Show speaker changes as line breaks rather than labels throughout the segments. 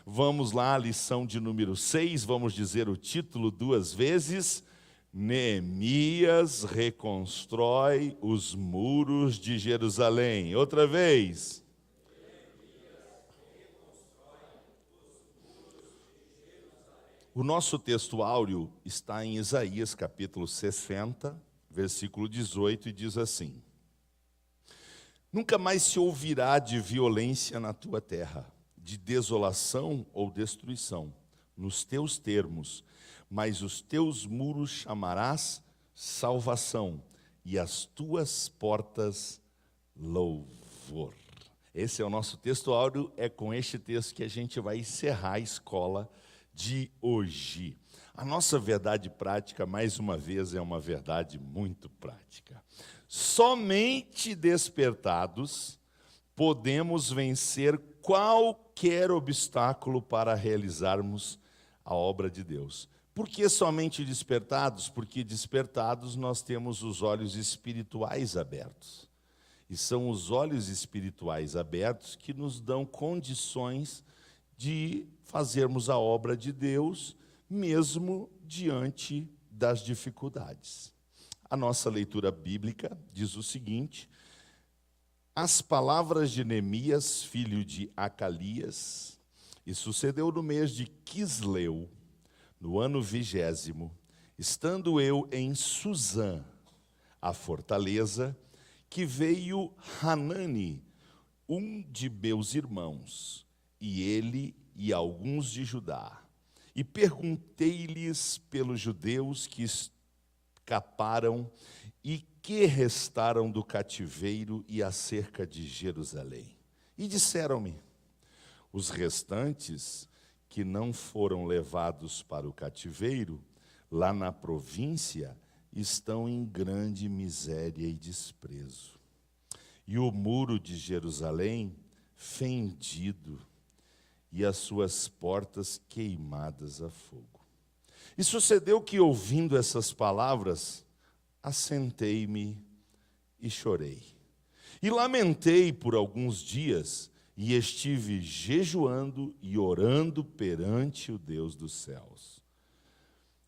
Vamos lá, lição de número 6, vamos dizer o título duas vezes. Neemias reconstrói os muros de Jerusalém. Outra vez. O nosso texto áureo está em Isaías capítulo 60, versículo 18, e diz assim: Nunca mais se ouvirá de violência na tua terra, de desolação ou destruição, nos teus termos, mas os teus muros chamarás salvação, e as tuas portas louvor. Esse é o nosso texto áureo, é com este texto que a gente vai encerrar a escola de hoje. A nossa verdade prática, mais uma vez, é uma verdade muito prática. Somente despertados podemos vencer qualquer obstáculo para realizarmos a obra de Deus. Por que somente despertados? Porque despertados nós temos os olhos espirituais abertos. E são os olhos espirituais abertos que nos dão condições de fazermos a obra de Deus, mesmo diante das dificuldades. A nossa leitura bíblica diz o seguinte: as palavras de Neemias, filho de Acalias, e sucedeu no mês de Quisleu, no ano 20º, estando eu em Suzã, a fortaleza, que veio Hanani, um de meus irmãos, e ele e alguns de Judá. E perguntei-lhes pelos judeus que escaparam e que restaram do cativeiro e acerca de Jerusalém. E disseram-me: os restantes que não foram levados para o cativeiro, lá na província, estão em grande miséria e desprezo. E o muro de Jerusalém fendido, e as suas portas queimadas a fogo. E sucedeu que, ouvindo essas palavras, assentei-me e chorei. E lamentei por alguns dias, e estive jejuando e orando perante o Deus dos céus.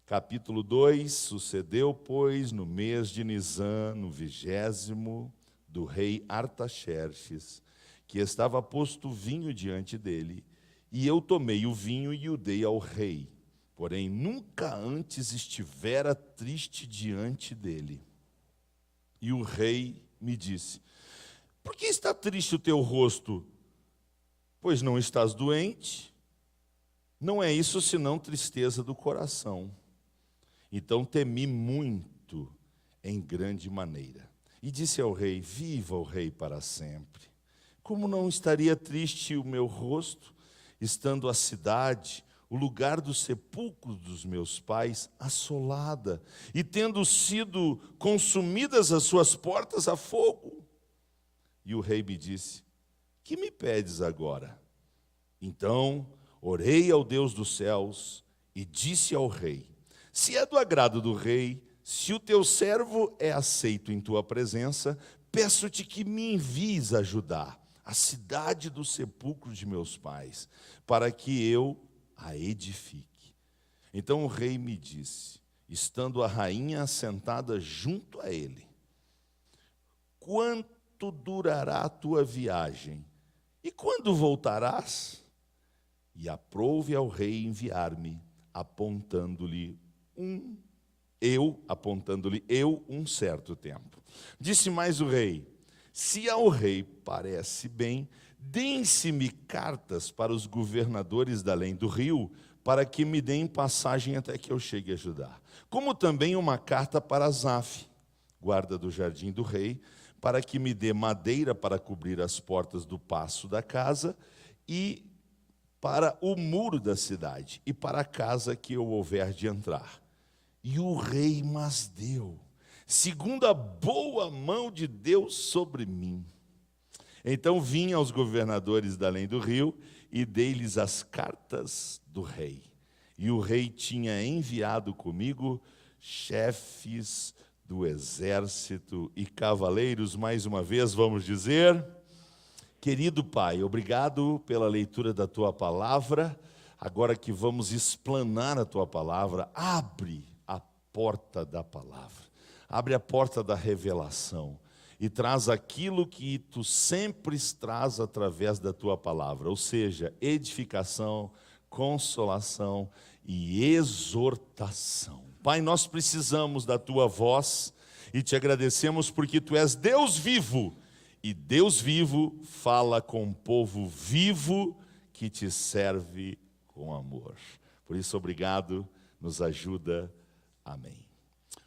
Capítulo 2, sucedeu, pois, no mês de Nisã, no 20º, do rei Artaxerxes, que estava posto vinho diante dele, e eu tomei o vinho e o dei ao rei. Porém, nunca antes estivera triste diante dele. E o rei me disse: por que está triste o teu rosto? Pois não estás doente? Não é isso senão tristeza do coração. Então temi muito, em grande maneira. E disse ao rei: viva o rei para sempre. Como não estaria triste o meu rosto, estando a cidade, o lugar do sepulcro dos meus pais, assolada, e tendo sido consumidas as suas portas a fogo? E o rei me disse: que me pedes agora? Então orei ao Deus dos céus e disse ao rei: se é do agrado do rei, se o teu servo é aceito em tua presença, peço-te que me envies a Judá, a cidade do sepulcro de meus pais, para que eu a edifique. Então o rei me disse, estando a rainha assentada junto a ele: quanto durará a tua viagem? E quando voltarás? E aprouve ao rei enviar-me, apontando-lhe um certo tempo. Disse mais o rei: se ao rei parece bem, deem-se-me cartas para os governadores da além do rio, para que me deem passagem até que eu chegue a Judá. Como também uma carta para Asaf, guarda do jardim do rei, para que me dê madeira para cobrir as portas do paço da casa, e para o muro da cidade, e para a casa que eu houver de entrar. E o rei mas deu, segundo a boa mão de Deus sobre mim. Então vim aos governadores da além do rio e dei-lhes as cartas do rei. E o rei tinha enviado comigo chefes do exército e cavaleiros, mais uma vez vamos dizer, Querido Pai, obrigado pela leitura da Tua Palavra. Agora que vamos explanar a Tua Palavra, abre a porta da Palavra, abre a porta da revelação e traz aquilo que Tu sempre traz através da Tua Palavra, ou seja, edificação, consolação e exortação. Pai, nós precisamos da Tua voz e Te agradecemos porque Tu és Deus vivo. E Deus vivo fala com um povo vivo que Te serve com amor. Por isso, obrigado, nos ajuda. Amém.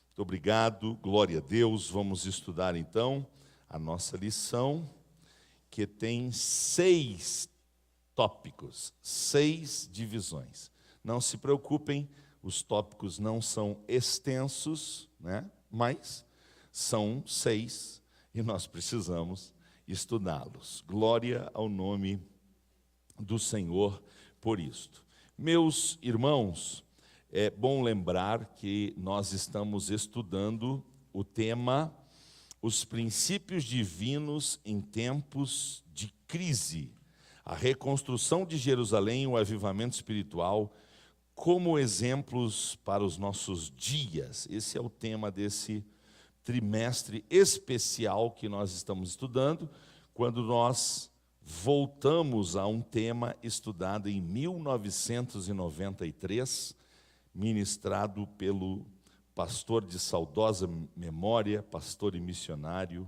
Muito obrigado, glória a Deus. Vamos estudar então a nossa lição, que tem 6 tópicos, 6 divisões. Não se preocupem, os tópicos não são extensos, né? Mas são 6 e nós precisamos estudá-los. Glória ao nome do Senhor por isto. Meus irmãos, é bom lembrar que nós estamos estudando o tema Os princípios divinos em tempos de crise, a reconstrução de Jerusalém, o avivamento espiritual, como exemplos para os nossos dias. Esse é o tema desse trimestre especial que nós estamos estudando, quando nós voltamos a um tema estudado em 1993, ministrado pelo pastor de saudosa memória, pastor e missionário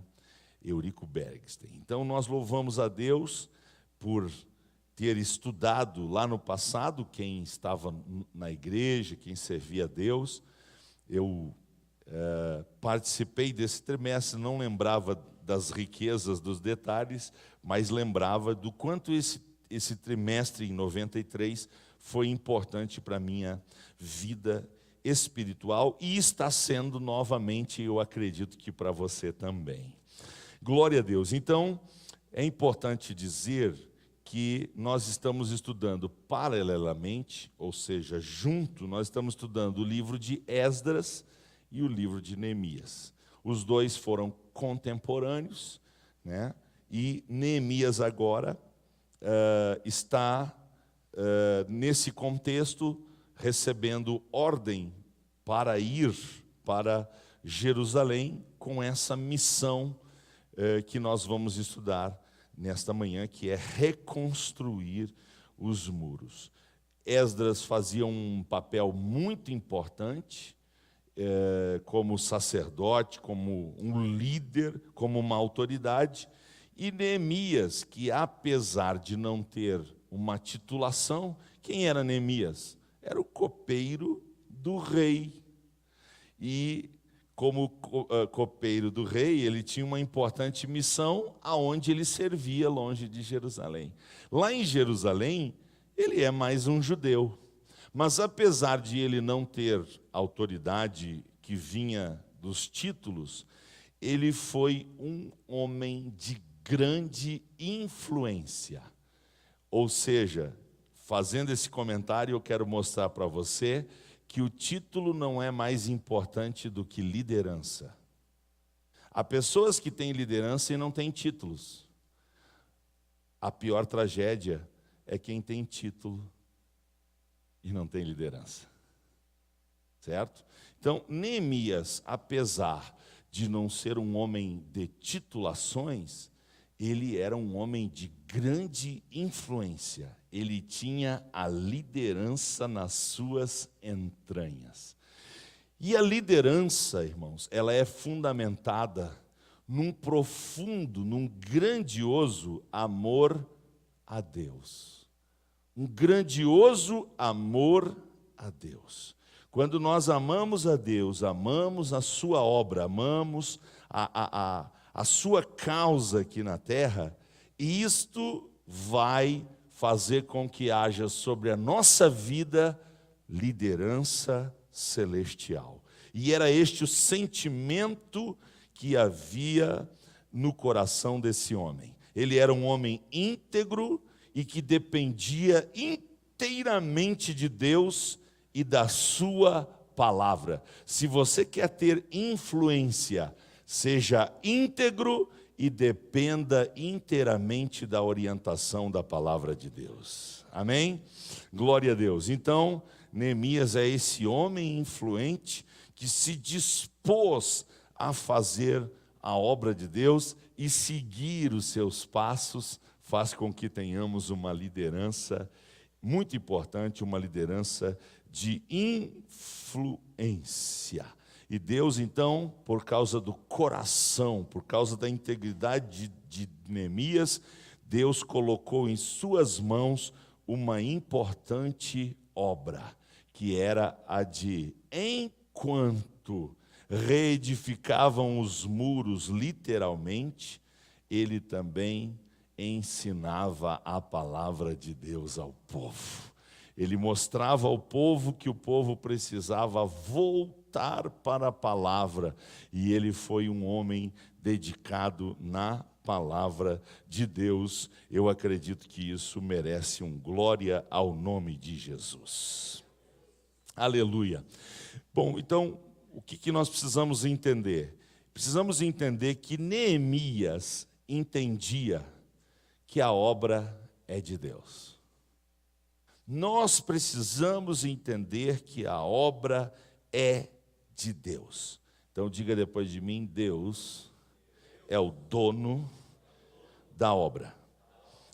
Eurico Bergstein. Então nós louvamos a Deus por ter estudado lá no passado, quem estava na igreja, quem servia a Deus. Eu participei desse trimestre, não lembrava das riquezas dos detalhes, mas lembrava do quanto esse trimestre em 93 foi importante para a minha vida espiritual e está sendo novamente, eu acredito que para você também. Glória a Deus. Então, é importante dizer que nós estamos estudando paralelamente, ou seja, junto, nós estamos estudando o livro de Esdras e o livro de Neemias. Os dois foram contemporâneos, né? E Neemias agora está, nesse contexto, recebendo ordem para ir para Jerusalém com essa missão que nós vamos estudar nesta manhã, que é reconstruir os muros. Esdras fazia um papel muito importante, como sacerdote, como um líder, como uma autoridade, e Neemias, que apesar de não ter uma titulação, quem era Neemias? Era o copeiro do rei, e como copeiro do rei, ele tinha uma importante missão, aonde ele servia longe de Jerusalém. Lá em Jerusalém, ele é mais um judeu. Mas apesar de ele não ter autoridade que vinha dos títulos, ele foi um homem de grande influência. Ou seja, fazendo esse comentário, eu quero mostrar para você que o título não é mais importante do que liderança. Há pessoas que têm liderança e não têm títulos. A pior tragédia é quem tem título e não tem liderança, certo? Então, Neemias, apesar de não ser um homem de titulações, ele era um homem de grande influência. Ele tinha a liderança nas suas entranhas. E a liderança, irmãos, ela é fundamentada num profundo, num grandioso amor a Deus. Um grandioso amor a Deus. Quando nós amamos a Deus, amamos a sua obra, amamos a sua causa aqui na terra, isto vai fazer com que haja sobre a nossa vida liderança celestial. E era este o sentimento que havia no coração desse homem. Ele era um homem íntegro e que dependia inteiramente de Deus e da sua palavra. Se você quer ter influência, seja íntegro e dependa inteiramente da orientação da palavra de Deus. Amém? Glória a Deus. Então, Neemias é esse homem influente que se dispôs a fazer a obra de Deus e seguir os seus passos, faz com que tenhamos uma liderança muito importante, uma liderança de influência. E Deus, então, por causa do coração, por causa da integridade de Neemias, Deus colocou em suas mãos uma importante obra, que era a de, enquanto reedificavam os muros literalmente, ele também ensinava a palavra de Deus ao povo. Ele mostrava ao povo que o povo precisava voltar para a palavra, e ele foi um homem dedicado na palavra de Deus. Eu acredito que isso merece um glória ao nome de Jesus. Aleluia. Bom, então, o que nós precisamos entender? Precisamos entender que Neemias entendia que a obra é de Deus. Nós precisamos entender que a obra é de Deus. Então diga depois de mim: Deus é o dono da obra.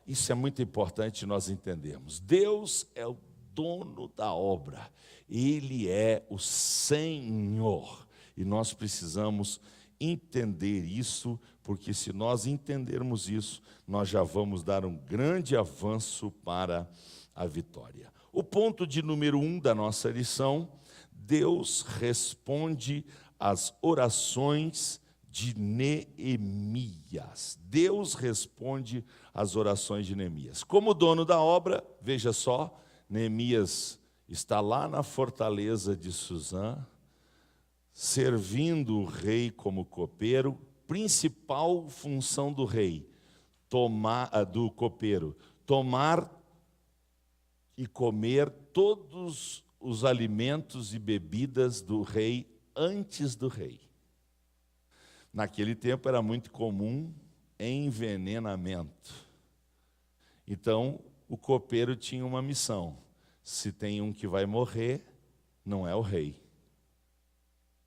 Isso é muito importante nós entendermos. Deus é o dono da obra. Ele é o Senhor. E nós precisamos entender isso, porque se nós entendermos isso, nós já vamos dar um grande avanço para a vitória. O ponto de número 1 da nossa lição: Deus responde às orações de Neemias. Deus responde às orações de Neemias. Como dono da obra, veja só, Neemias está lá na fortaleza de Suzã, servindo o rei como copeiro. Principal função do rei, do copeiro, tomar e comer todos os alimentos e bebidas do rei antes do rei. Naquele tempo era muito comum envenenamento. Então, o copeiro tinha uma missão: se tem um que vai morrer, não é o rei.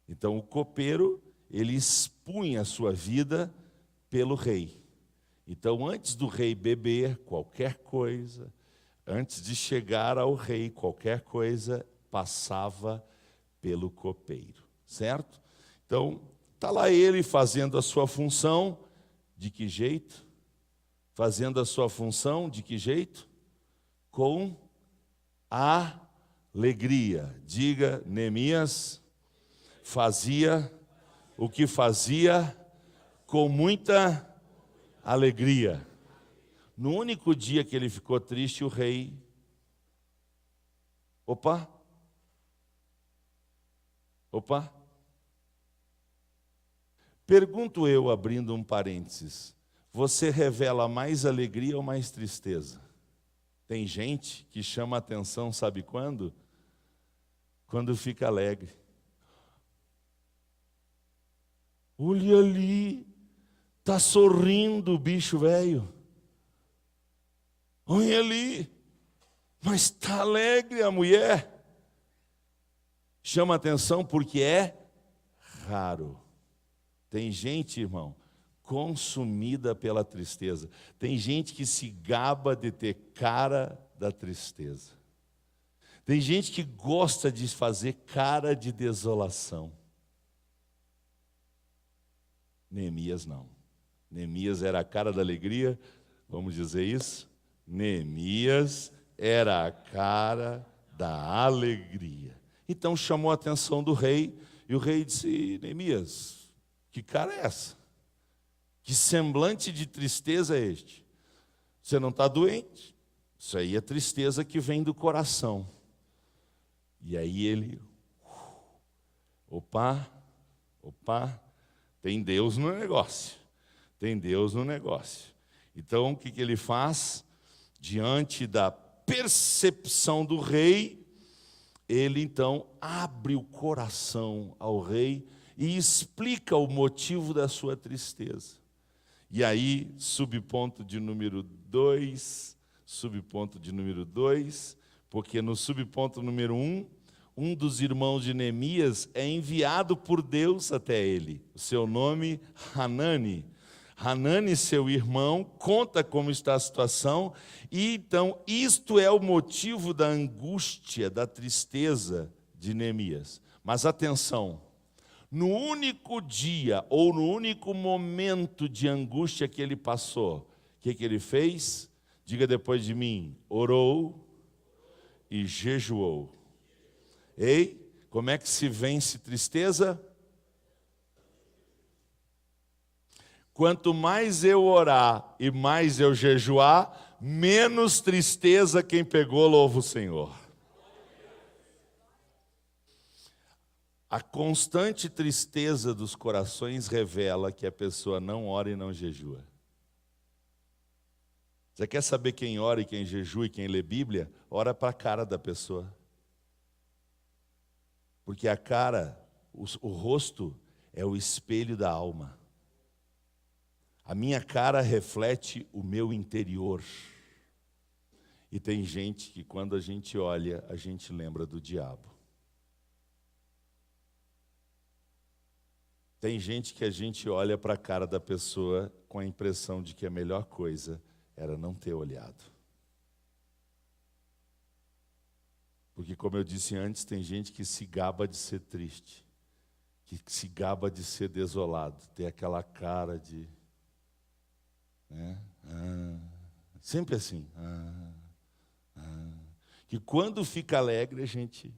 Então, o copeiro, ele expunha a sua vida pelo rei. Então, antes do rei beber qualquer coisa, antes de chegar ao rei, qualquer coisa passava pelo copeiro, certo? Então, está lá ele fazendo a sua função, de que jeito? Fazendo a sua função, de que jeito? Com alegria. Diga: Neemias fazia o que fazia com muita alegria. No único dia que ele ficou triste, o rei... Opa! Pergunto eu, abrindo um parênteses: você revela mais alegria ou mais tristeza? Tem gente que chama atenção, sabe quando? Quando fica alegre. Olha ali, está sorrindo o bicho velho. Olha ali, mas está alegre a mulher. Chama atenção porque é raro. Tem gente, irmão, consumida pela tristeza. Tem gente que se gaba de ter cara da tristeza. Tem gente que gosta de fazer cara de desolação. Neemias não. Neemias era a cara da alegria, vamos dizer isso? Neemias era a cara da alegria. Então chamou a atenção do rei, e o rei disse: Neemias, que cara é essa? Que semblante de tristeza é este? Você não está doente? Isso aí é tristeza que vem do coração. E aí ele, opa, tem Deus no negócio. Tem Deus no negócio. Então o que ele faz? Diante da percepção do rei, ele então abre o coração ao rei e explica o motivo da sua tristeza. E aí, subponto de número 2, porque no subponto número 1, um dos irmãos de Neemias é enviado por Deus até ele. O seu nome, Hanani. Hanani, seu irmão, conta como está a situação, e então isto é o motivo da angústia, da tristeza de Neemias. Mas atenção, no único dia ou no único momento de angústia que ele passou, o que ele fez? Diga depois de mim: orou e jejuou. Ei, como é que se vence tristeza? Quanto mais eu orar e mais eu jejuar, menos tristeza quem pegou, louva o Senhor. A constante tristeza dos corações revela que a pessoa não ora e não jejua. Você quer saber quem ora e quem jejua e quem lê Bíblia? Ora para a cara da pessoa. Porque a cara, o rosto, é o espelho da alma. A minha cara reflete o meu interior. E tem gente que quando a gente olha, a gente lembra do diabo. Tem gente que a gente olha para a cara da pessoa com a impressão de que a melhor coisa era não ter olhado. Porque, como eu disse antes, tem gente que se gaba de ser triste, que se gaba de ser desolado, tem aquela cara de... sempre assim. Que quando fica alegre, a gente...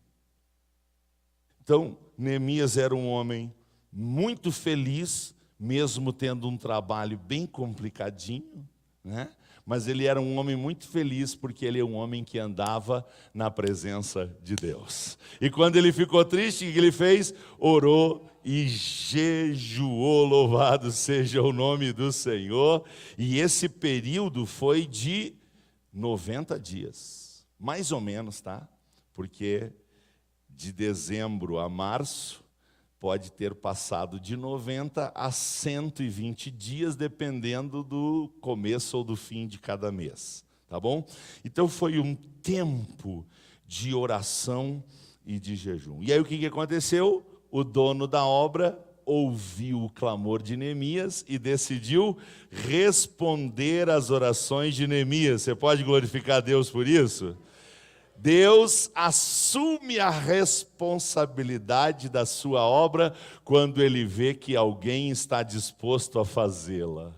Então, Neemias era um homem muito feliz, mesmo tendo um trabalho bem complicadinho, né? Mas ele era um homem muito feliz, porque ele é um homem que andava na presença de Deus. E quando ele ficou triste, o que ele fez? Orou e jejuou, louvado seja o nome do Senhor. E esse período foi de 90 dias, mais ou menos, tá? Porque de dezembro a março, pode ter passado de 90 a 120 dias, dependendo do começo ou do fim de cada mês, tá bom? Então foi um tempo de oração e de jejum. E aí o que aconteceu? O dono da obra ouviu o clamor de Neemias e decidiu responder às orações de Neemias. Você pode glorificar a Deus por isso? Deus assume a responsabilidade da sua obra quando Ele vê que alguém está disposto a fazê-la.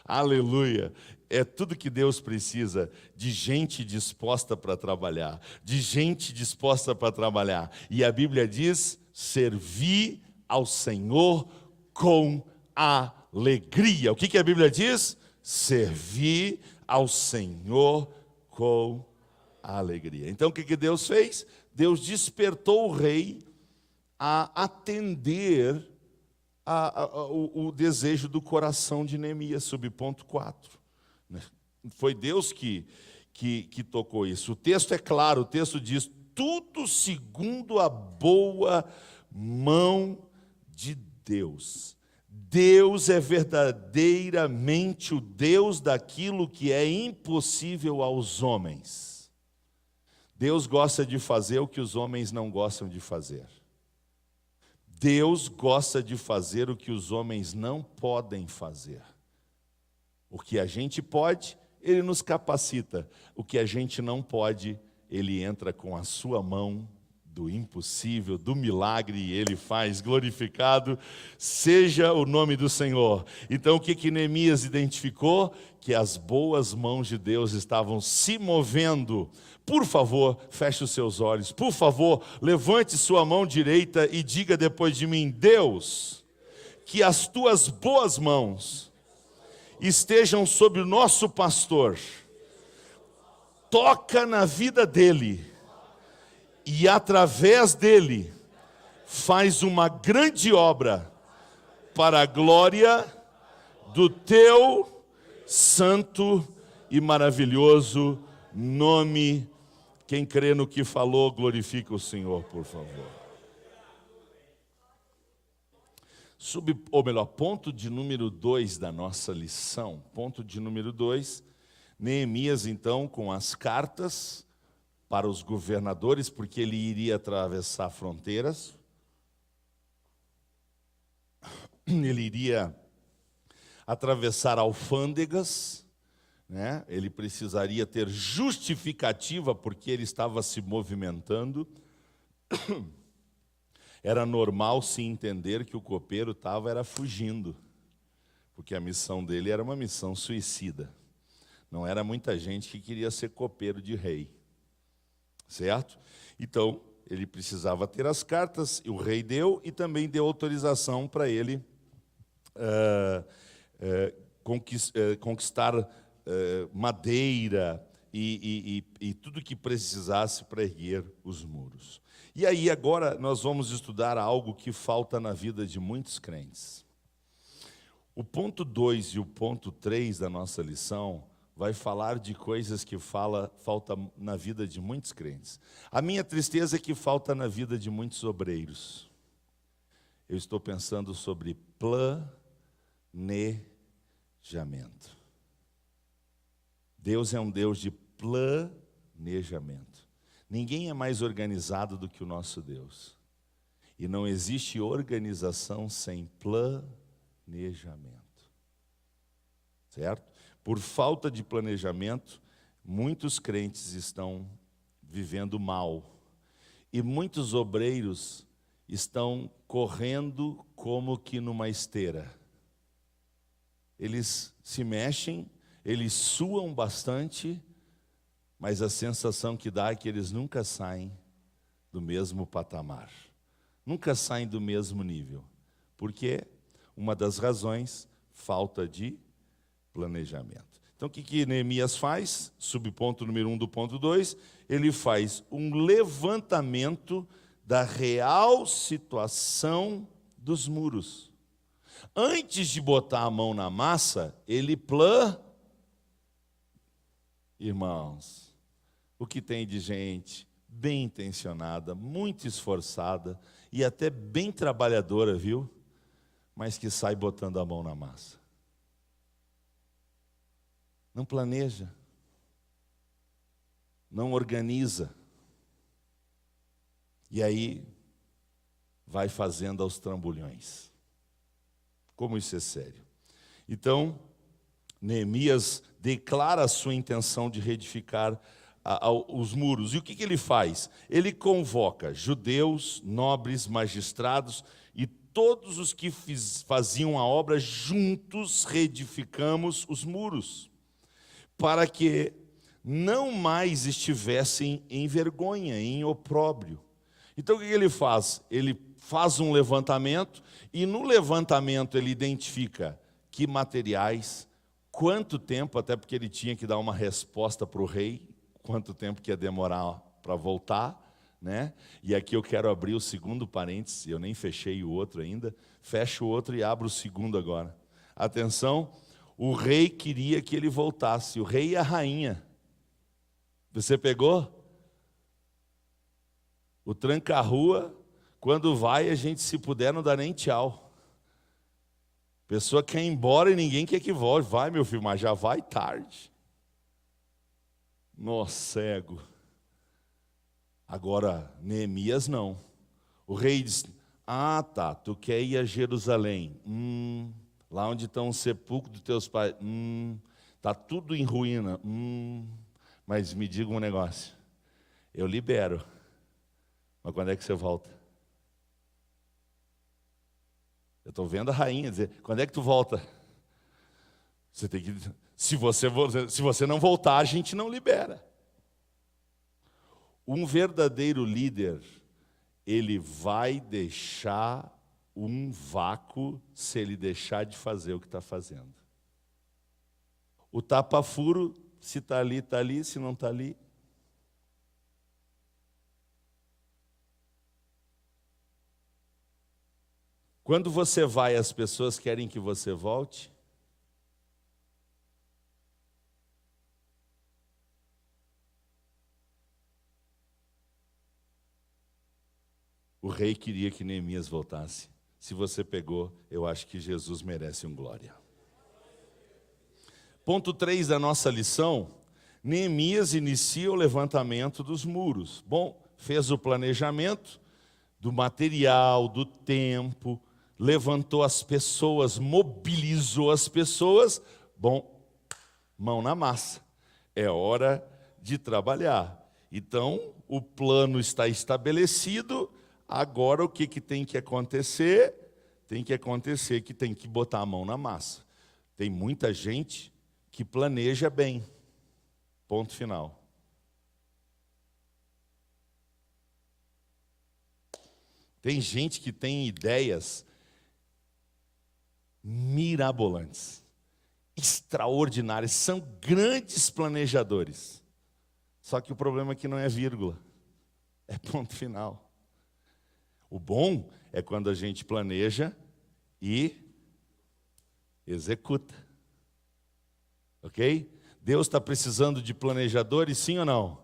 Aleluia! É tudo que Deus precisa, de gente disposta para trabalhar, de gente disposta para trabalhar. E a Bíblia diz: servi ao Senhor com alegria. O que a Bíblia diz? Servi ao Senhor com alegria. Então o que Deus fez? Deus despertou o rei a atender o desejo do coração de Neemias, subponto 4. Foi Deus que tocou isso. O texto é claro, o texto diz: tudo segundo a boa mão de Deus. Deus é verdadeiramente o Deus daquilo que é impossível aos homens. Deus gosta de fazer o que os homens não gostam de fazer. Deus gosta de fazer o que os homens não podem fazer. O que a gente pode, Ele nos capacita. O que a gente não pode, Ele entra com a sua mão do impossível, do milagre, e Ele faz. Glorificado seja o nome do Senhor. Então o que Neemias identificou? Que as boas mãos de Deus estavam se movendo. Por favor, feche os seus olhos. Por favor, levante sua mão direita e diga depois de mim: Deus, que as tuas boas mãos estejam sobre o nosso pastor. Toca na vida dele. E através dele, faz uma grande obra para a glória do teu santo e maravilhoso nome. Quem crê no que falou, glorifica o Senhor, por favor. Ou melhor, ponto de número 2 da nossa lição. Ponto de número 2, Neemias, então, com as cartas para os governadores, porque ele iria atravessar fronteiras. Ele iria atravessar alfândegas, né? Ele precisaria ter justificativa porque ele estava se movimentando. Era normal se entender que o copeiro era fugindo, porque a missão dele era uma missão suicida. Não era muita gente que queria ser copeiro de rei, certo? Então, ele precisava ter as cartas, e o rei deu, e também deu autorização para ele conquistar madeira e tudo que precisasse para erguer os muros. E aí agora nós vamos estudar algo que falta na vida de muitos crentes. O ponto 2 e o ponto 3 da nossa lição vai falar de coisas que falta na vida de muitos crentes. A minha tristeza é que falta na vida de muitos obreiros. Eu estou pensando sobre planejamento. Deus é um Deus de planejamento. Ninguém é mais organizado do que o nosso Deus. E não existe organização sem planejamento. Certo? Por falta de planejamento, muitos crentes estão vivendo mal. E muitos obreiros estão correndo como que numa esteira. Eles se mexem, eles suam bastante, mas a sensação que dá é que eles nunca saem do mesmo patamar. Nunca saem do mesmo nível. Por quê? Uma das razões, falta de planejamento. Então o que Neemias faz? Subponto número 1 do ponto 2, ele faz um levantamento da real situação dos muros. Antes de botar a mão na massa, ele Irmãos, o que tem de gente bem intencionada, muito esforçada e até bem trabalhadora, viu? Mas que sai botando a mão na massa. Não planeja, não organiza. E aí vai fazendo aos trambolhões. Como isso é sério. Então, Neemias declara a sua intenção de reedificar os muros. E o que ele faz? Ele convoca judeus, nobres, magistrados e todos os que faziam a obra, juntos reedificamos os muros, para que não mais estivessem em vergonha, em opróbrio. Então o que ele faz? Ele faz um levantamento, e no levantamento ele identifica que materiais, quanto tempo, até porque ele tinha que dar uma resposta para o rei, quanto tempo que ia demorar para voltar, né? E aqui eu quero abrir o segundo parênteses, eu nem fechei o outro ainda, fecho o outro e abro o segundo agora. Atenção, o rei queria que ele voltasse, o rei e a rainha. Você pegou? O tranca-rua, quando vai, a gente, se puder, não dá nem tchau. A pessoa quer ir embora e ninguém quer que volte. Vai, meu filho, mas já vai tarde. Nossa, cego. Agora, Neemias não. O rei diz, tá, tu quer ir a Jerusalém. Lá onde estão os sepulcros dos teus pais. Tá tudo em ruína. Mas me diga um negócio. Eu libero. Mas quando é que você volta? Eu estou vendo a rainha dizer, quando é que tu volta? Você tem que, se você não voltar, a gente não libera. Um verdadeiro líder, ele vai deixar um vácuo se ele deixar de fazer o que está fazendo. O tapa-furo, se está ali, se não está ali. Quando você vai, as pessoas querem que você volte? O rei queria que Neemias voltasse. Se você pegou, eu acho que Jesus merece um glória. Ponto 3 da nossa lição: Neemias inicia o levantamento dos muros. Bom, fez o planejamento do material, do tempo, levantou as pessoas, mobilizou as pessoas. Bom, mão na massa, é hora de trabalhar. Então, o plano está estabelecido, agora o que tem que acontecer? Tem que botar a mão na massa. Tem muita gente que planeja bem, ponto final. Tem gente que tem ideias mirabolantes, extraordinárias, são grandes planejadores. Só que o problema é que não é vírgula, é ponto final. O bom é quando a gente planeja e executa. Ok? Deus está precisando de planejadores, sim ou não?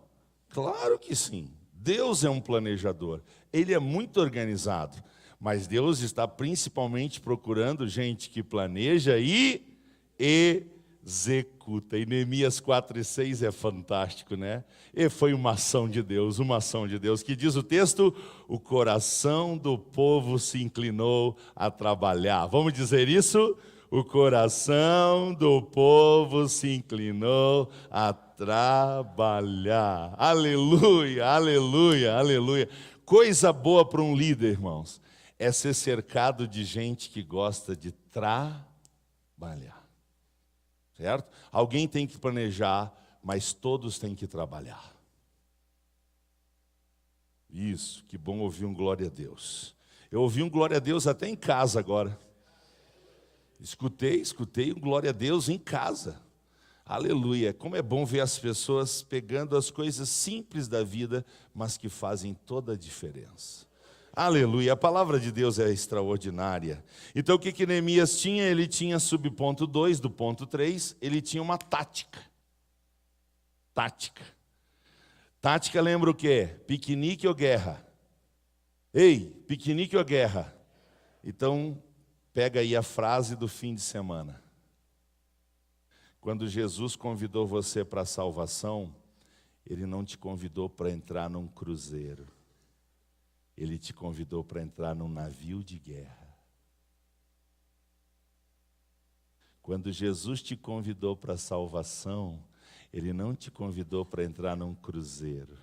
Claro que sim. Deus é um planejador. Ele é muito organizado. Mas Deus está principalmente procurando gente que planeja e executa. E Neemias 4:6 é fantástico, né? E foi uma ação de Deus, que diz o texto: o coração do povo se inclinou a trabalhar. Vamos dizer isso? O coração do povo se inclinou a trabalhar. Aleluia, aleluia, aleluia. Coisa boa para um líder, irmãos, é ser cercado de gente que gosta de trabalhar. Certo? Alguém tem que planejar, mas todos têm que trabalhar. Isso, que bom ouvir um glória a Deus. Eu ouvi um glória a Deus até em casa agora. Escutei um glória a Deus em casa. Aleluia. Como é bom ver as pessoas pegando as coisas simples da vida, mas que fazem toda a diferença. Aleluia. A palavra de Deus é extraordinária. Então o que Neemias tinha? Ele tinha subponto 2 do ponto 3, ele tinha uma tática. Tática lembra o quê? Piquenique ou guerra? Ei, piquenique ou guerra? Então, pega aí a frase do fim de semana. Quando Jesus convidou você para a salvação, Ele não te convidou para entrar num cruzeiro. Ele te convidou para entrar num navio de guerra. Quando Jesus te convidou para a salvação, Ele não te convidou para entrar num cruzeiro.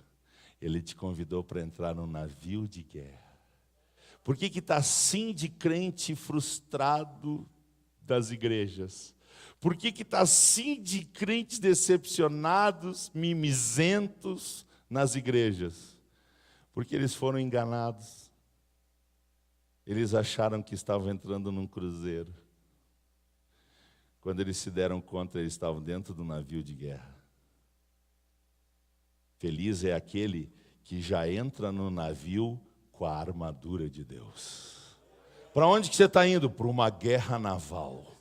Ele te convidou para entrar num navio de guerra. Por que está assim de crente frustrado das igrejas? Por que está assim de crentes decepcionados, mimizentos nas igrejas? Porque eles foram enganados. Eles acharam que estavam entrando num cruzeiro. Quando eles se deram conta, eles estavam dentro do navio de guerra. Feliz é aquele que já entra no navio com a armadura de Deus. Para onde que você está indo? Para uma guerra naval.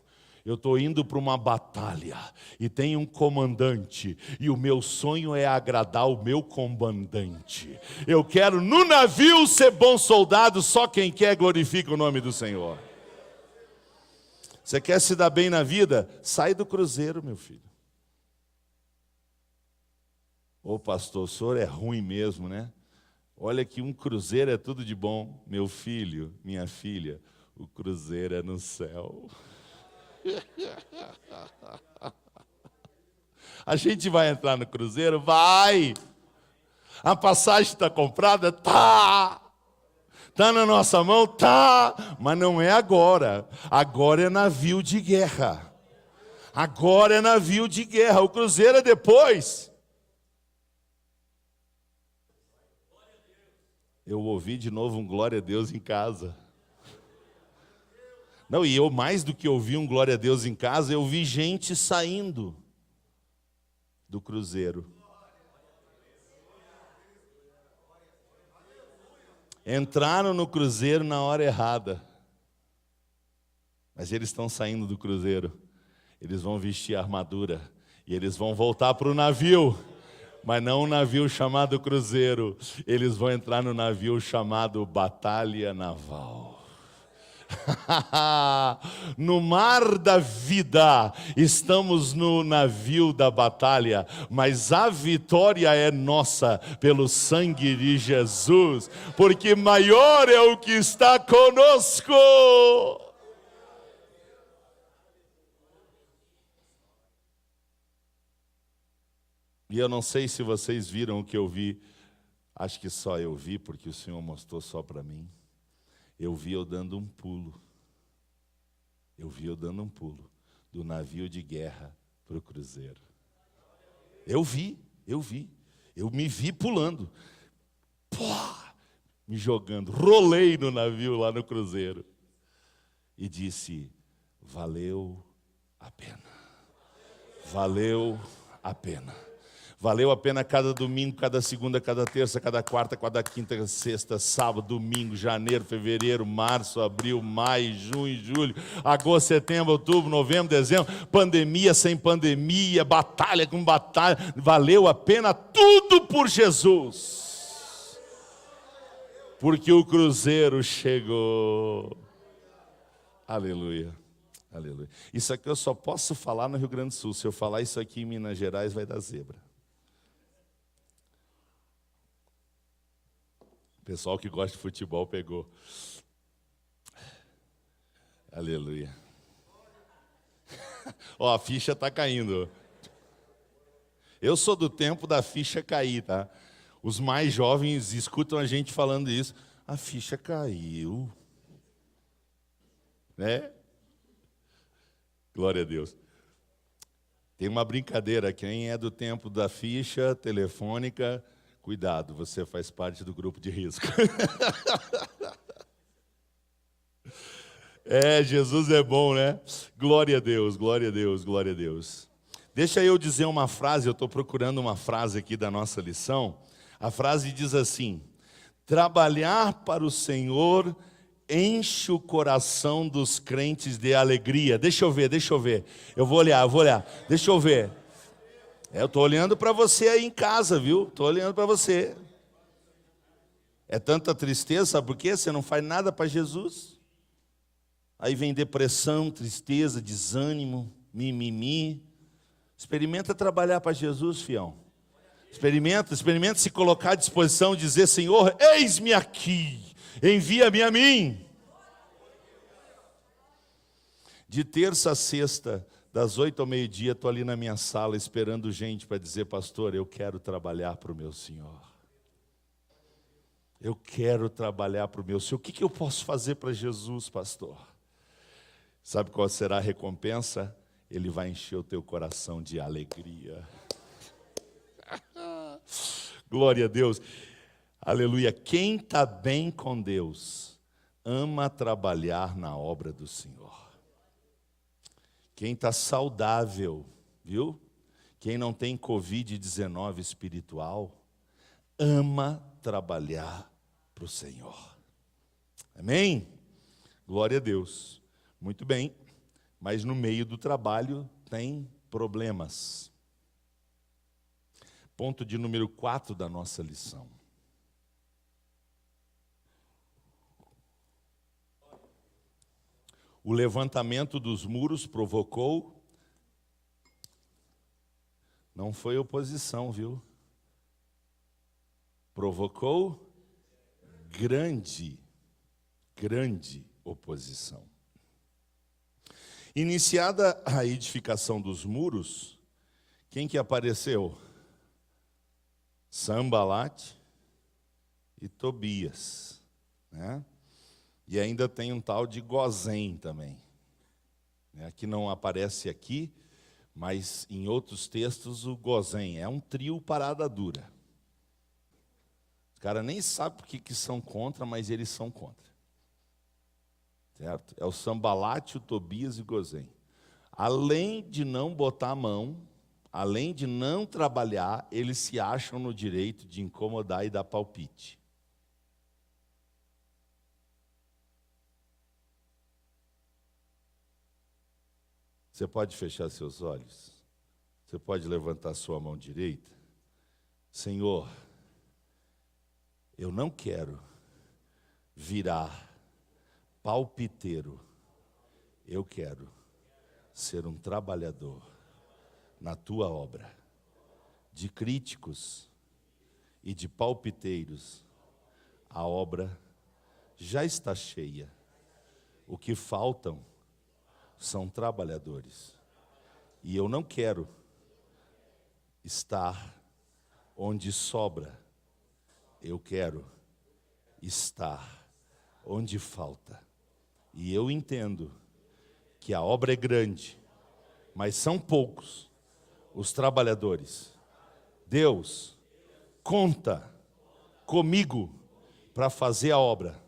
Eu estou indo para uma batalha e tem um comandante, e o meu sonho é agradar o meu comandante. Eu quero no navio ser bom soldado, só quem quer glorifica o nome do Senhor. Você quer se dar bem na vida? Sai do cruzeiro, meu filho. Ô pastor, o senhor é ruim mesmo, né? Olha que um cruzeiro é tudo de bom. Meu filho, minha filha, o cruzeiro é no céu. A gente vai entrar no cruzeiro? Vai! A passagem está comprada? Tá! Está na nossa mão? Tá! Mas não é agora. Agora é navio de guerra. Agora é navio de guerra. O cruzeiro é depois. Eu ouvi de novo um glória a Deus em casa. Não, e eu mais do que ouvir um glória a Deus em casa, eu vi gente saindo do cruzeiro. Entraram no cruzeiro na hora errada. Mas eles estão saindo do cruzeiro. Eles vão vestir a armadura e eles vão voltar para o navio. Mas não um navio chamado cruzeiro. Eles vão entrar no navio chamado batalha naval. No mar da vida, estamos no navio da batalha, mas a vitória é nossa pelo sangue de Jesus, porque maior é o que está conosco. E eu não sei se vocês viram o que eu vi, acho que só eu vi, porque o Senhor mostrou só para mim. Eu vi eu dando um pulo. Eu vi eu dando um pulo do navio de guerra para o cruzeiro. Eu vi. Eu me vi pulando. Pô, me jogando. Rolei no navio lá no cruzeiro. E disse, valeu a pena. Valeu a pena. Valeu a pena cada domingo, cada segunda, cada terça, cada quarta, cada quinta, sexta, sábado, domingo, janeiro, fevereiro, março, abril, maio, junho, julho, agosto, setembro, outubro, novembro, dezembro, pandemia sem pandemia, batalha com batalha. Valeu a pena tudo por Jesus. Porque o cruzeiro chegou. Aleluia. Aleluia. Isso aqui eu só posso falar no Rio Grande do Sul. Se eu falar isso aqui em Minas Gerais, vai dar zebra. O pessoal que gosta de futebol pegou. Aleluia. Ó, a ficha está caindo. Eu sou do tempo da ficha cair, tá? Os mais jovens escutam a gente falando isso. A ficha caiu. Né? Glória a Deus. Tem uma brincadeira, quem é do tempo da ficha telefônica, cuidado, você faz parte do grupo de risco. Jesus é bom, né? Glória a Deus, glória a Deus, glória a Deus. Deixa eu dizer uma frase, eu estou procurando uma frase aqui da nossa lição. A frase diz assim: trabalhar para o Senhor enche o coração dos crentes de alegria. Deixa eu ver. Eu vou olhar. Deixa eu ver. Eu estou olhando para você aí em casa, viu? Estou olhando para você. É tanta tristeza, sabe por quê? Você não faz nada para Jesus. Aí vem depressão, tristeza, desânimo, mimimi. Experimenta trabalhar para Jesus, fião. Experimenta se colocar à disposição e dizer, Senhor, eis-me aqui. Envia-me a mim. De terça a sexta, das 8 ao meio-dia, estou ali na minha sala esperando gente para dizer, pastor, eu quero trabalhar para o meu Senhor. Eu quero trabalhar para o meu Senhor. O que eu posso fazer para Jesus, pastor? Sabe qual será a recompensa? Ele vai encher o teu coração de alegria. Glória a Deus. Aleluia. Quem está bem com Deus, ama trabalhar na obra do Senhor. Quem está saudável, viu? Quem não tem Covid-19 espiritual, ama trabalhar para o Senhor. Amém? Glória a Deus. Muito bem, mas no meio do trabalho tem problemas. Ponto de número 4 da nossa lição. O levantamento dos muros provocou, não foi oposição, viu? Provocou grande oposição. Iniciada a edificação dos muros, quem que apareceu? Sanbalate e Tobias, né? E ainda tem um tal de Gozém também. Que não aparece aqui, mas em outros textos o Gozém. É um trio parada dura. Os caras nem sabem por que são contra, mas eles são contra. Certo? É o Sanbalate, o Tobias e o Gozém. Além de não botar a mão, além de não trabalhar, eles se acham no direito de incomodar e dar palpite. Você pode fechar seus olhos? Você pode levantar sua mão direita? Senhor, eu não quero virar palpiteiro. Eu quero ser um trabalhador na tua obra. De críticos e de palpiteiros, a obra já está cheia. O que faltam são trabalhadores. E eu não quero estar onde sobra. Eu quero estar onde falta. E eu entendo que a obra é grande, mas são poucos os trabalhadores. Deus conta comigo para fazer a obra.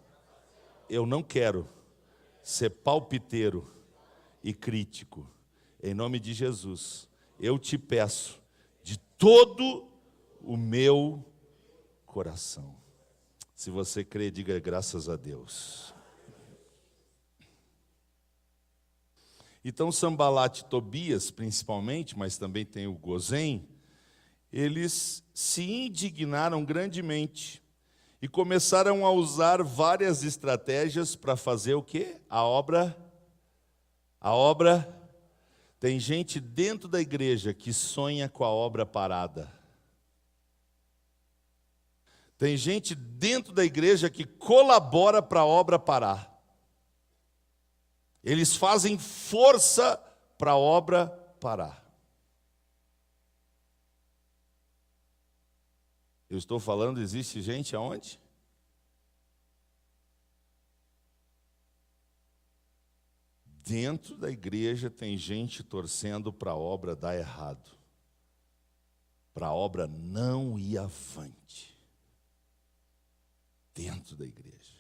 Eu não quero ser palpiteiro e crítico. Em nome de Jesus, eu te peço de todo o meu coração. Se você crê, diga graças a Deus. Então, Sambalat e Tobias, principalmente, mas também tem o Gozém, eles se indignaram grandemente e começaram a usar várias estratégias para fazer o quê? A obra. Tem gente dentro da igreja que sonha com a obra parada. Tem gente dentro da igreja que colabora para a obra parar. Eles fazem força para a obra parar. Eu estou falando, existe gente aonde? Dentro da igreja tem gente torcendo para a obra dar errado. Para a obra não ir avante. Dentro da igreja.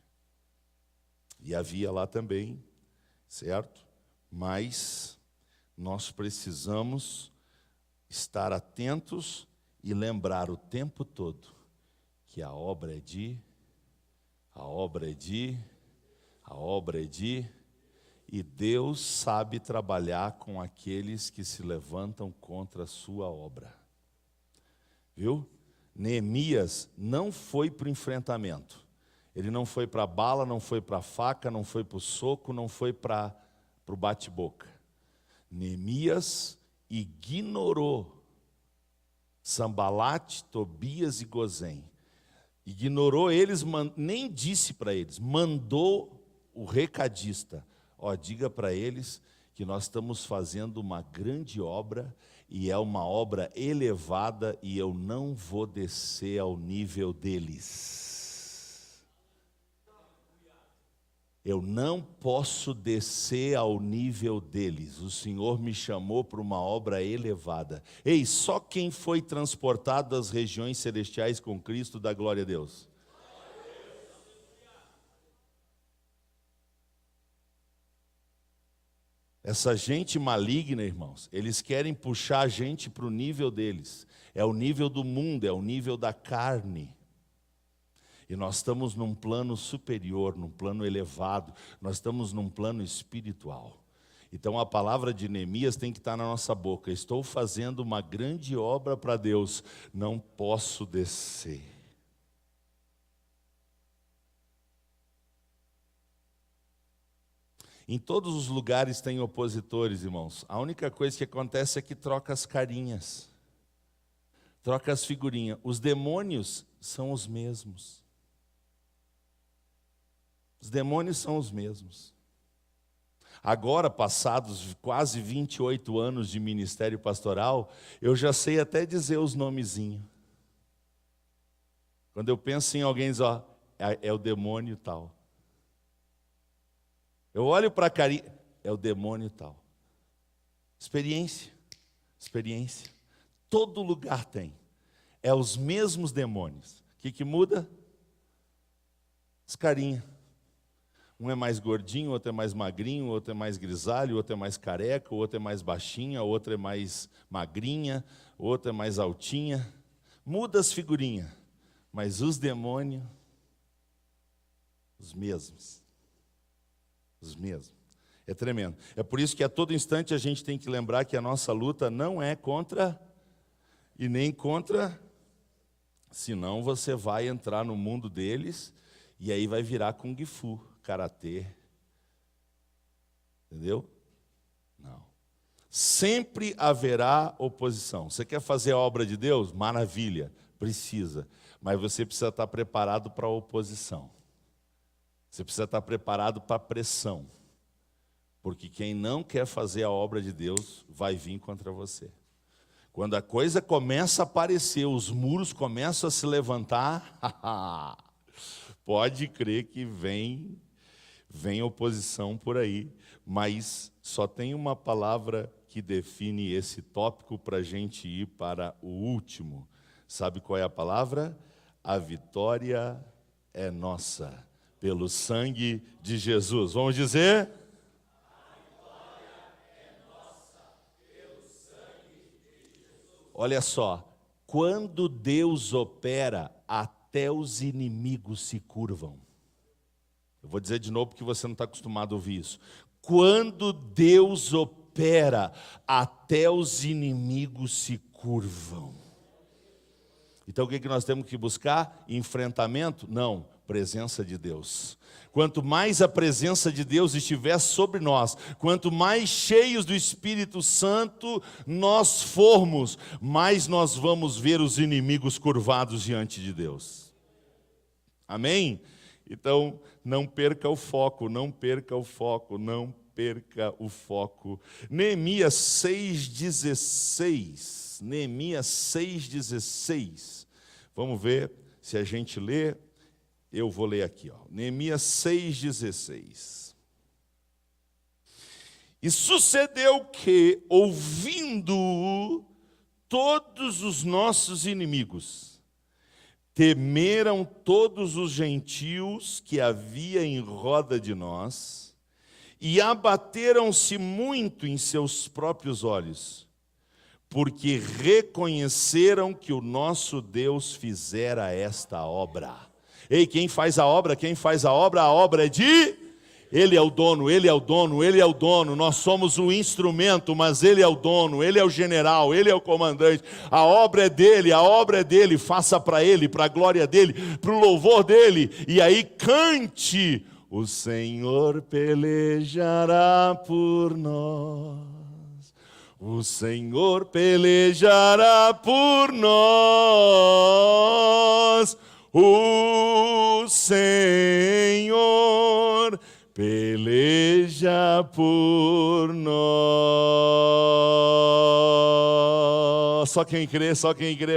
E havia lá também, certo? Mas nós precisamos estar atentos e lembrar o tempo todo que a obra é de, e Deus sabe trabalhar com aqueles que se levantam contra a sua obra. Viu? Neemias não foi para o enfrentamento. Ele não foi para a bala, não foi para a faca, não foi para o soco, não foi para o bate-boca. Neemias ignorou Sambalat, Tobias e Gozém. Ignorou eles, nem disse para eles, mandou o recadista. Diga para eles que nós estamos fazendo uma grande obra, e é uma obra elevada, e eu não vou descer ao nível deles. Eu não posso descer ao nível deles. O Senhor me chamou para uma obra elevada. Ei, só quem foi transportado das regiões celestiais com Cristo dá glória a Deus. Essa gente maligna, irmãos, eles querem puxar a gente para o nível deles. É o nível do mundo, é o nível da carne. E nós estamos num plano superior, num plano elevado, nós estamos num plano espiritual. Então a palavra de Neemias tem que estar na nossa boca. Estou fazendo uma grande obra para Deus, não posso descer. Em todos os lugares tem opositores, irmãos. A única coisa que acontece é que troca as carinhas, troca as figurinhas. Os demônios são os mesmos. Os demônios são os mesmos. Agora, passados quase 28 anos de ministério pastoral, eu já sei até dizer os nomezinhos. Quando eu penso em alguém, diz, é o demônio tal. Eu olho para a carinha, é o demônio tal. Experiência. Todo lugar tem. É os mesmos demônios. O que muda? As carinhas. Um é mais gordinho, outro é mais magrinho, outro é mais grisalho, outro é mais careca, outro é mais baixinha, outro é mais magrinha, outro é mais altinha. Muda as figurinhas, mas os demônios, os mesmos. Os mesmos. É tremendo. É por isso que a todo instante a gente tem que lembrar que a nossa luta não é contra e nem contra, senão você vai entrar no mundo deles e aí vai virar Kung Fu, Karatê, Entendeu? Não. Sempre haverá oposição. Você quer fazer a obra de Deus? Maravilha, precisa. Mas você precisa estar preparado para a oposição. Você precisa estar preparado para a pressão. Porque quem não quer fazer a obra de Deus vai vir contra você. Quando a coisa começa a aparecer, os muros começam a se levantar, pode crer que vem oposição por aí. Mas só tem uma palavra que define esse tópico para a gente ir para o último. Sabe qual é a palavra? A vitória é nossa, pelo sangue de Jesus. Vamos dizer? Olha só, quando Deus opera, até os inimigos se curvam. Eu vou dizer de novo porque você não está acostumado a ouvir isso. Quando Deus opera, até os inimigos se curvam. Então o que nós temos que buscar? Enfrentamento? Não, presença de Deus. Quanto mais a presença de Deus estiver sobre nós, quanto mais cheios do Espírito Santo nós formos, mais nós vamos ver os inimigos curvados diante de Deus. Amém? Então, não perca o foco, não perca o foco, não perca o foco. Neemias 6,16. Neemias 6,16. Vamos ver se a gente lê. Eu vou ler aqui, ó. Neemias 6,16. E sucedeu que, ouvindo todos os nossos inimigos, temeram todos os gentios que havia em roda de nós, e abateram-se muito em seus próprios olhos, porque reconheceram que o nosso Deus fizera esta obra. Ei, quem faz a obra? Quem faz a obra? A obra é de... Ele é o dono, Ele é o dono, Ele é o dono. Nós somos o instrumento, mas Ele é o dono, Ele é o general, Ele é o comandante. A obra é dele, faça para Ele, para a glória dEle, para o louvor dEle. E aí cante, o Senhor pelejará por nós. O Senhor pelejará por nós. O Senhor peleja por nós. Só quem crê,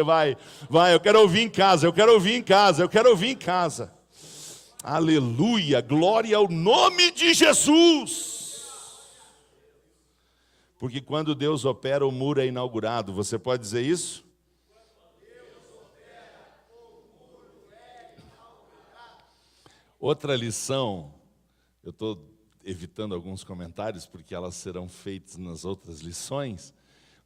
vai. Vai, eu quero ouvir em casa, eu quero ouvir em casa, eu quero ouvir em casa. Aleluia, glória ao nome de Jesus. Porque quando Deus opera, o muro é inaugurado. Você pode dizer isso? Outra lição, eu estou evitando alguns comentários porque elas serão feitas nas outras lições,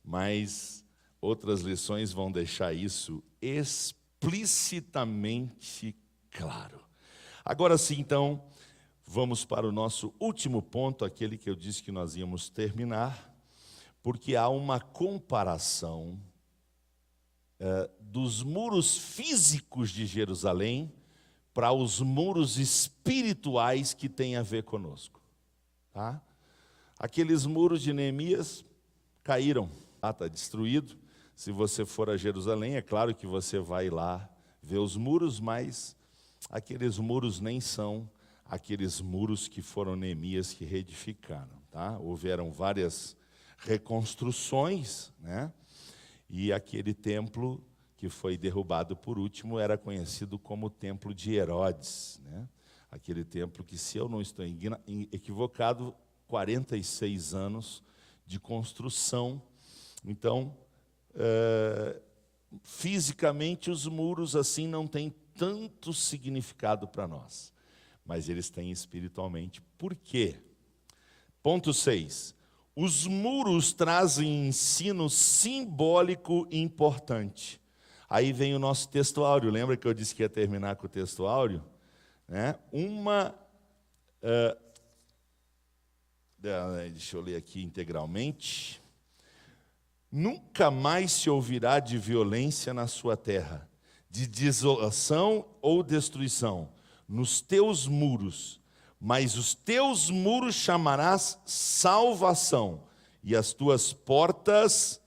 mas outras lições vão deixar isso explicitamente claro. Agora sim, então, vamos para o nosso último ponto, aquele que eu disse que nós íamos terminar, porque há uma comparação dos muros físicos de Jerusalém para os muros espirituais que têm a ver conosco. Tá? Aqueles muros de Neemias caíram, está destruído. Se você for a Jerusalém, é claro que você vai lá ver os muros, mas aqueles muros nem são aqueles muros que foram Neemias que reedificaram. Tá? Houveram várias reconstruções, né? E aquele templo que foi derrubado por último era conhecido como o Templo de Herodes, né? Aquele templo que, se eu não estou equivocado, 46 anos de construção. Então, fisicamente os muros assim não têm tanto significado para nós, mas eles têm espiritualmente. Por quê? Ponto 6. Os muros trazem ensino simbólico importante. Aí vem o nosso texto áureo. Lembra que eu disse que ia terminar com o texto áureo? Né? Deixa eu ler aqui integralmente. Nunca mais se ouvirá de violência na sua terra, de desolação ou destruição nos teus muros, mas os teus muros chamarás salvação, e as tuas portas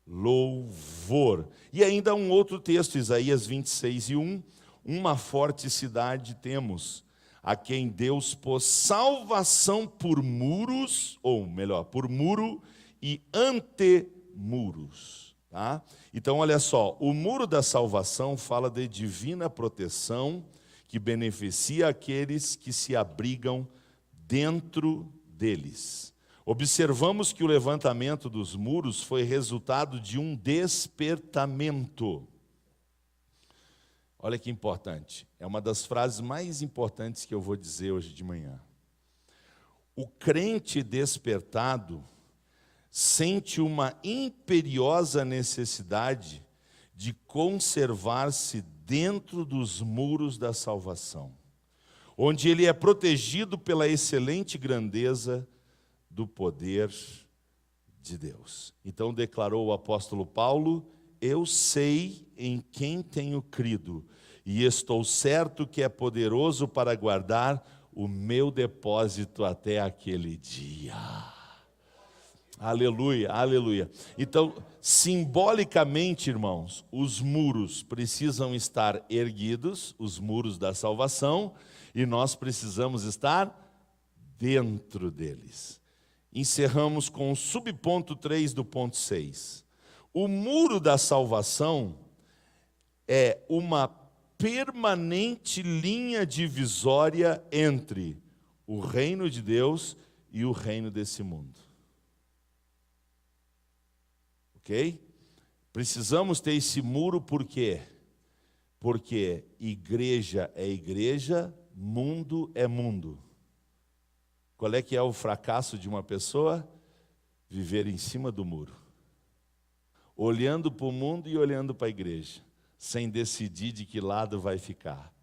louvor. E ainda um outro texto, Isaías 26:1, uma forte cidade temos, a quem Deus pôs salvação por muros, ou melhor, por muro e antemuros. Tá? Então, olha só, o muro da salvação fala de divina proteção que beneficia aqueles que se abrigam dentro deles. Observamos que o levantamento dos muros foi resultado de um despertamento. Olha que importante, é uma das frases mais importantes que eu vou dizer hoje de manhã. O crente despertado sente uma imperiosa necessidade de conservar-se dentro dos muros da salvação, onde ele é protegido pela excelente grandeza do poder de Deus. Então declarou o apóstolo Paulo: eu sei em quem tenho crido, e estou certo que é poderoso para guardar o meu depósito até aquele dia. Aleluia, aleluia. Então, simbolicamente, irmãos, os muros precisam estar erguidos, os muros da salvação, e nós precisamos estar dentro deles. Encerramos com o subponto 3 do ponto 6. O muro da salvação é uma permanente linha divisória entre o reino de Deus e o reino desse mundo. Ok? Precisamos ter esse muro por quê? Porque igreja é igreja, mundo é mundo. Qual é que é o fracasso de uma pessoa? Viver em cima do muro, olhando para o mundo e olhando para a igreja, sem decidir de que lado vai ficar.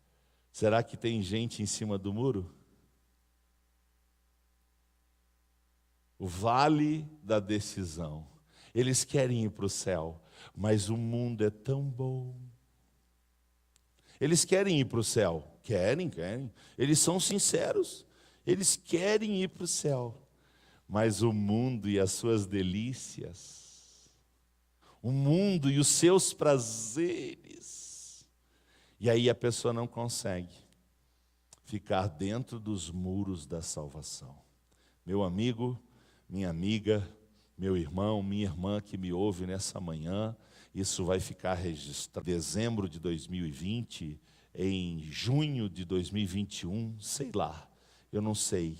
Será que tem gente em cima do muro? O vale da decisão. Eles querem ir para o céu, mas o mundo é tão bom. Eles querem ir para o céu, querem. Eles são sinceros, eles querem ir para o céu, mas o mundo e as suas delícias, o mundo e os seus prazeres, e aí a pessoa não consegue ficar dentro dos muros da salvação. Meu amigo, minha amiga, meu irmão, minha irmã que me ouve nessa manhã, isso vai ficar registrado em dezembro de 2020, em junho de 2021, sei lá, eu não sei,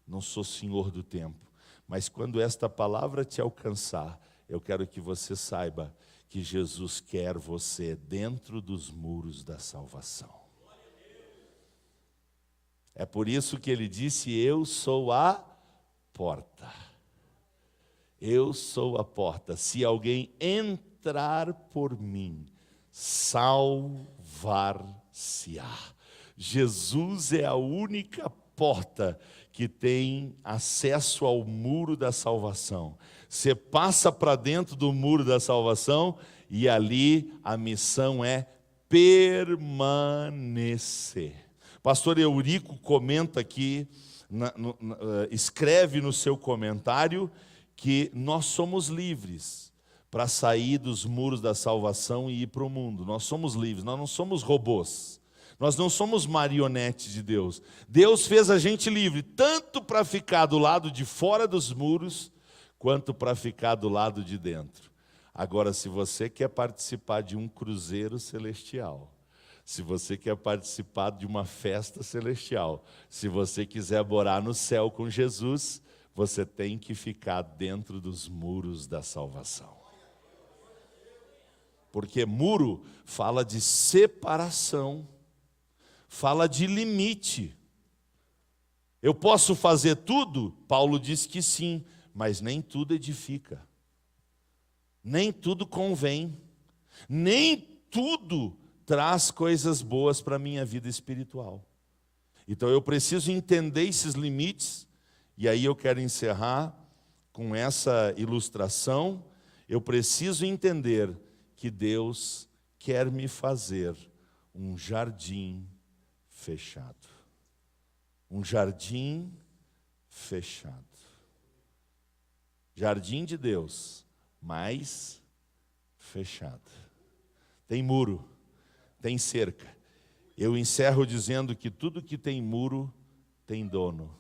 não sou senhor do tempo, mas quando esta palavra te alcançar, eu quero que você saiba que Jesus quer você dentro dos muros da salvação. É por isso que ele disse: eu sou a porta. Eu sou a porta. Se alguém entrar por mim, salvar-se-á. Jesus é a única porta que tem acesso ao muro da salvação. Você passa para dentro do muro da salvação e ali a missão é permanecer. Pastor Eurico comenta aqui, escreve no seu comentário que nós somos livres para sair dos muros da salvação e ir para o mundo. Nós somos livres, nós não somos robôs. Nós não somos marionetes de Deus. Deus fez a gente livre, tanto para ficar do lado de fora dos muros, quanto para ficar do lado de dentro. Agora, se você quer participar de um cruzeiro celestial, se você quer participar de uma festa celestial, se você quiser morar no céu com Jesus, você tem que ficar dentro dos muros da salvação. Porque muro fala de separação, fala de limite. Eu posso fazer tudo? Paulo diz que sim, mas nem tudo edifica. Nem tudo convém. Nem tudo traz coisas boas para a minha vida espiritual. Então eu preciso entender esses limites, e aí eu quero encerrar com essa ilustração. Eu preciso entender que Deus quer me fazer um jardim fechado. um jardim fechado. Jardim de Deus, mas fechado. Tem muro, tem cerca. Eu encerro dizendo que tudo que tem muro tem dono.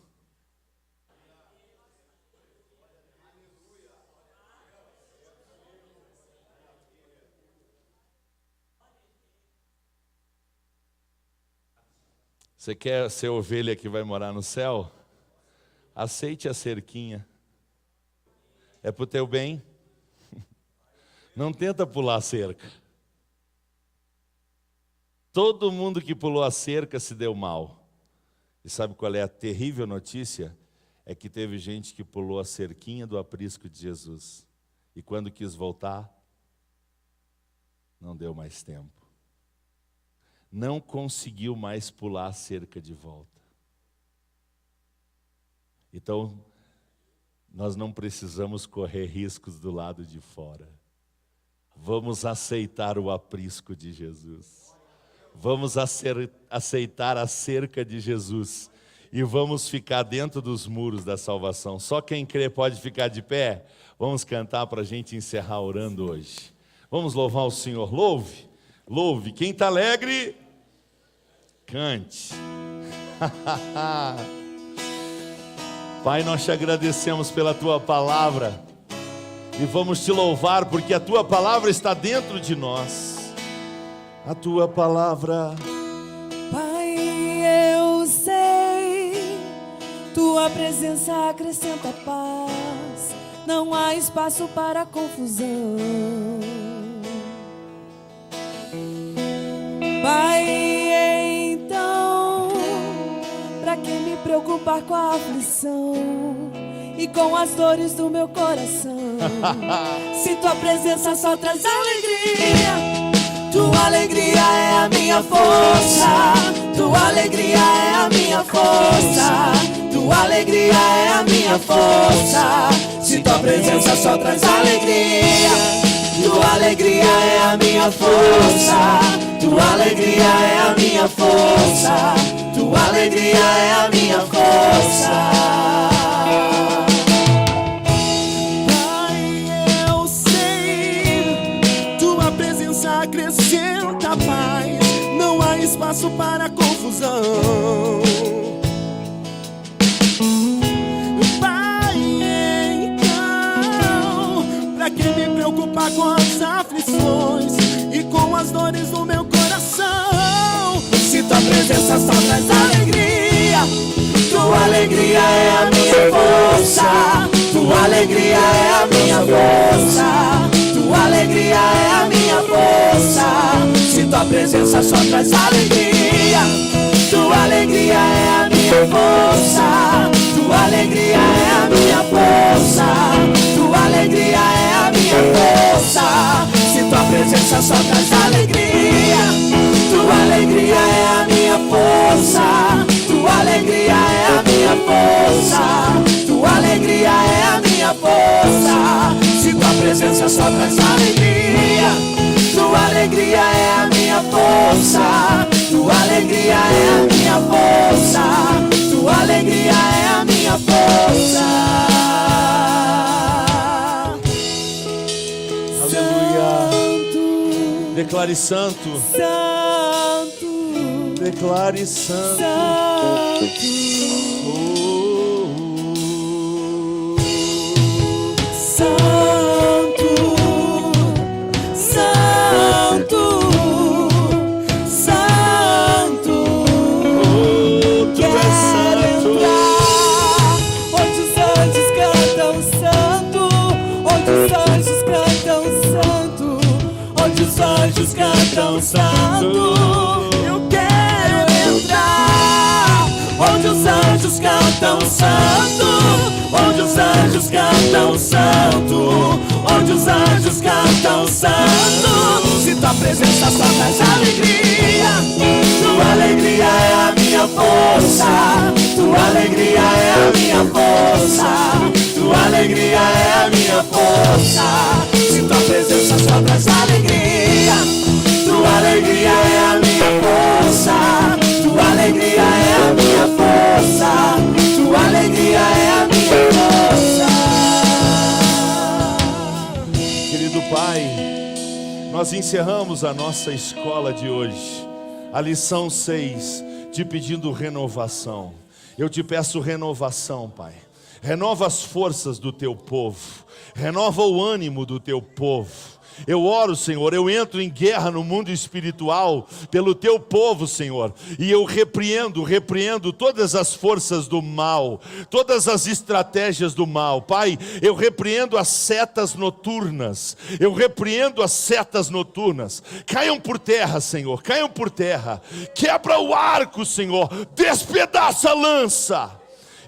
Você quer ser ovelha que vai morar no céu? Aceite a cerquinha. É para o teu bem. Não tenta pular a cerca. Todo mundo que pulou a cerca se deu mal. E sabe qual é a terrível notícia? É que teve gente que pulou a cerquinha do aprisco de Jesus. E quando quis voltar, não deu mais tempo. Não conseguiu mais pular a cerca de volta. Então, nós não precisamos correr riscos do lado de fora. Vamos aceitar o aprisco de Jesus. Vamos aceitar a cerca de Jesus. E vamos ficar dentro dos muros da salvação. Só quem crê pode ficar de pé. Vamos cantar para a gente encerrar orando hoje. Vamos louvar o Senhor. Louve. Louve. Quem está alegre, cante. Pai, nós te agradecemos pela tua palavra. E vamos te louvar porque a tua palavra está dentro de nós. A tua palavra.
Pai, eu sei, tua presença acrescenta paz. Não há espaço para confusão. Pai, então, pra que me preocupar com a aflição e com as dores do meu coração? Se tua presença só traz alegria, tua alegria é a minha força, tua alegria é a minha força, tua alegria é a minha força. Se tua presença só traz alegria, tua alegria é a minha força, tua alegria é a minha força, tua alegria é a minha força. Pai, eu sei, tua presença acrescenta paz, não há espaço para confusão. Pai, então, pra que me preocupar com as aflições e com as dores do meu coração? Se tua presença só traz alegria, tua alegria é a minha força, tua alegria é a minha força, tua alegria é a minha força. Se tua presença só traz alegria, tua alegria é a minha força, tua alegria é a minha força, tua alegria é a minha força. Se tua presença só traz alegria, tua alegria é a minha força, tua alegria é a minha força, tua alegria é a minha força. Se tua presença só traz alegria, tua alegria é a minha força, tua alegria é a minha força, tua alegria é a minha força.
Aleluia. Declare santo.
Santo,
Declare santo.
santo,
anjos cantam santo.
Eu quero entrar onde os anjos cantam santo, onde os anjos cantam santo, onde os anjos cantam santo. Se tua presença só traz alegria, tua alegria é a minha força, tua alegria é a minha força, tua alegria é a minha força. Se tua presença só traz alegria, tua alegria é a minha força, tua alegria é a minha força,
Nós encerramos a nossa escola de hoje, a lição 6, te pedindo renovação. Eu te peço renovação, Pai. Renova as forças do teu povo, renova o ânimo do teu povo. Eu oro, Senhor, eu entro em guerra no mundo espiritual pelo teu povo, Senhor, e eu repreendo todas as forças do mal, todas as estratégias do mal. Pai, eu repreendo as setas noturnas, caiam por terra, Senhor, caiam por terra. Quebra o arco, Senhor, despedaça a lança.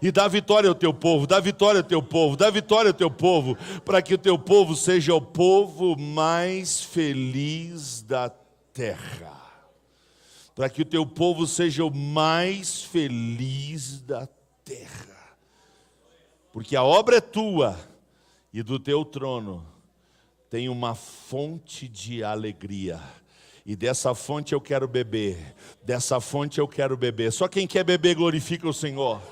E dá vitória ao teu povo, dá vitória ao teu povo, dá vitória ao teu povo, para que o teu povo seja o povo mais feliz da terra. Para que o teu povo seja o mais feliz da terra. Porque a obra é tua, e do teu trono tem uma fonte de alegria. E dessa fonte eu quero beber, dessa fonte eu quero beber. Só quem quer beber glorifica o Senhor.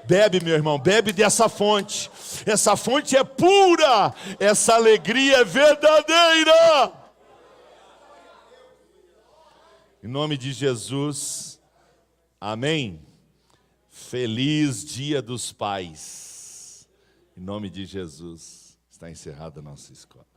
Bebe, meu irmão, bebe dessa fonte. Essa fonte é pura, essa alegria é verdadeira. Em nome de Jesus, amém. Feliz Dia dos Pais. Em nome de Jesus, está encerrada a nossa escola.